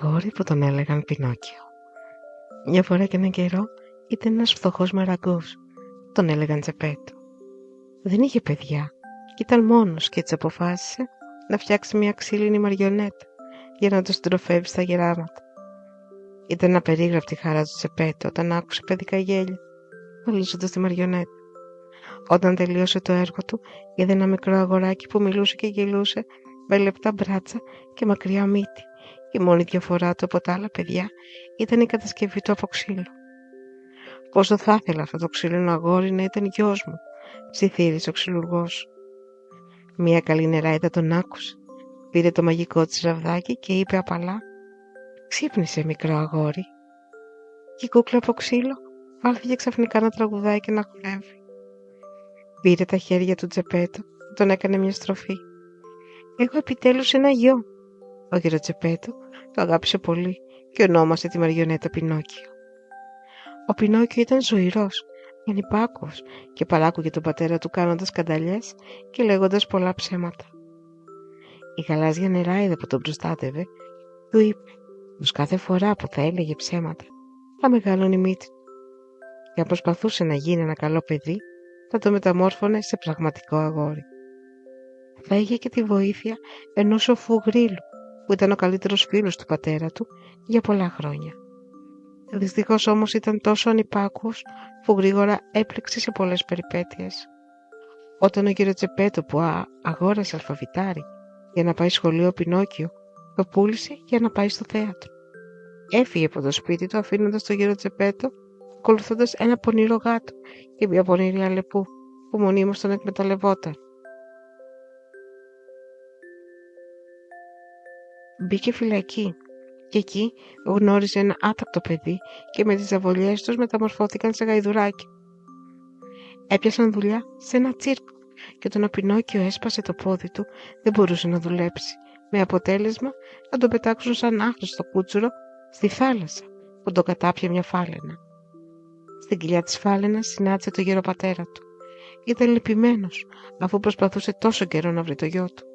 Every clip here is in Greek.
αγόρι που τον έλεγαν Πινόκιο. Μια φορά και έναν καιρό ήταν ένας φτωχός μαραγκός. Τον έλεγαν Τζεπέτο. Δεν είχε παιδιά και ήταν μόνος και έτσι αποφάσισε να φτιάξει μια ξύλινη μαριονέτα για να το συντροφεύει στα γεράματα. Ήταν απερίγραπτη χαρά του Τζεπέτο όταν άκουσε παιδικά γέλια βαλίζοντας τη μαριονέτα. Όταν τελείωσε το έργο του, είδε ένα μικρό αγοράκι που μιλούσε και γελούσε με λεπτά μπράτσα και μακριά μύτη. Η μόνη διαφορά του από τα άλλα παιδιά ήταν η κατασκευή του από ξύλο. «Πόσο θα ήθελα αυτό το ξύλινο αγόρι να ήταν γιος μου», ψιθύρισε ο ξυλουργός. Μια καλή νεράιδα τον άκουσε, πήρε το μαγικό της ραβδάκι και είπε απαλά: «Ξύπνησε, μικρό αγόρι». Και η κούκλα από ξύλο άρχισε ξαφνικά να τραγουδάει και να χορεύει. Πήρε τα χέρια του Τζεπέτο και τον έκανε μια στροφή. «Έχω επιτέλους ένα γιο». Ο γερο Τζεπέτο το αγάπησε πολύ και ονόμασε τη μαριονέτα Πινόκιο. Ο Πινόκιο ήταν ζωηρός, ανυπάκουος και παράκουγε τον πατέρα του κάνοντας κανταλιές και λέγοντας πολλά ψέματα. Η γαλάζια νεράιδα που τον προστάτευε του είπε πως κάθε φορά που θα έλεγε ψέματα θα μεγαλώνει η μύτη του και αν προσπαθούσε να γίνει ένα καλό παιδί θα το μεταμόρφωνε σε πραγματικό αγόρι. Θα είχε και τη βοήθεια ενός σοφού γρύλου που ήταν ο καλύτερος φίλος του πατέρα του για πολλά χρόνια. Δυστυχώς όμως ήταν τόσο ανυπάκουος που γρήγορα έπληξε σε πολλές περιπέτειες. Όταν ο κύριο Τζεπέτο που αγόρασε αλφαβητάρι για να πάει σχολείο, ο Πινόκιο το πούλησε για να πάει στο θέατρο. Έφυγε από το σπίτι του αφήνοντας τον κύριο Τζεπέτο ακολουθώντας ένα πονηρό γάτο και μια πονηρή αλεπού που μονίμως τον εκμεταλλευόταν. Μπήκε φυλακή και εκεί γνώρισε ένα άτακτο παιδί και με τις αβολιές τους μεταμορφώθηκαν σε γαϊδουράκι. Έπιασαν δουλειά σε ένα τσίρκο και όταν ο Πινόκιο έσπασε το πόδι του δεν μπορούσε να δουλέψει, με αποτέλεσμα να τον πετάξουν σαν άχρηστο κούτσουρο στη θάλασσα που τον κατάπιε μια φάλαινα. Στην κοιλιά της φάλαινας συνάντησε το γεροπατέρα του. Ήταν λυπημένος αφού προσπαθούσε τόσο καιρό να βρει το γιο του.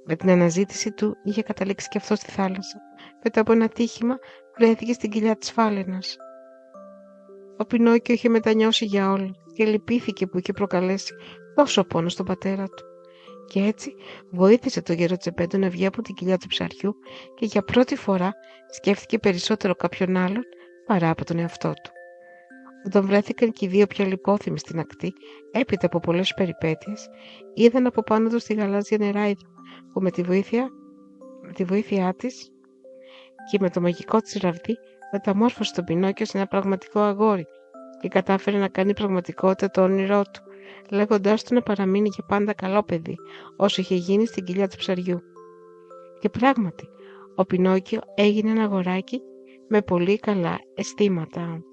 Με την αναζήτηση του είχε καταλήξει και αυτό στη θάλασσα. Μετά από ένα τύχημα βρέθηκε στην κοιλιά της φάλαινας. Ο Πινόκιο είχε μετανιώσει για όλα και λυπήθηκε που είχε προκαλέσει τόσο πόνο στον πατέρα του. Και έτσι βοήθησε τον γερο Τζεπέτο να βγει από την κοιλιά του ψαριού και για πρώτη φορά σκέφτηκε περισσότερο κάποιον άλλον παρά από τον εαυτό του. Όταν βρέθηκαν και οι δύο πια λιπόθυμοι στην ακτή, έπειτα από πολλές περιπέτειες, είδαν από πάνω τους τη γαλάζια νεράιδα που με τη βοήθειά της και με το μαγικό της ραβδί μεταμόρφωσε τον Πινόκιο σε ένα πραγματικό αγόρι και κατάφερε να κάνει πραγματικότητα το όνειρό του, λέγοντάς του να παραμείνει για πάντα καλό παιδί, όσο είχε γίνει στην κοιλιά του ψαριού. Και πράγματι, ο Πινόκιο έγινε ένα αγοράκι με πολύ καλά αισθήματα.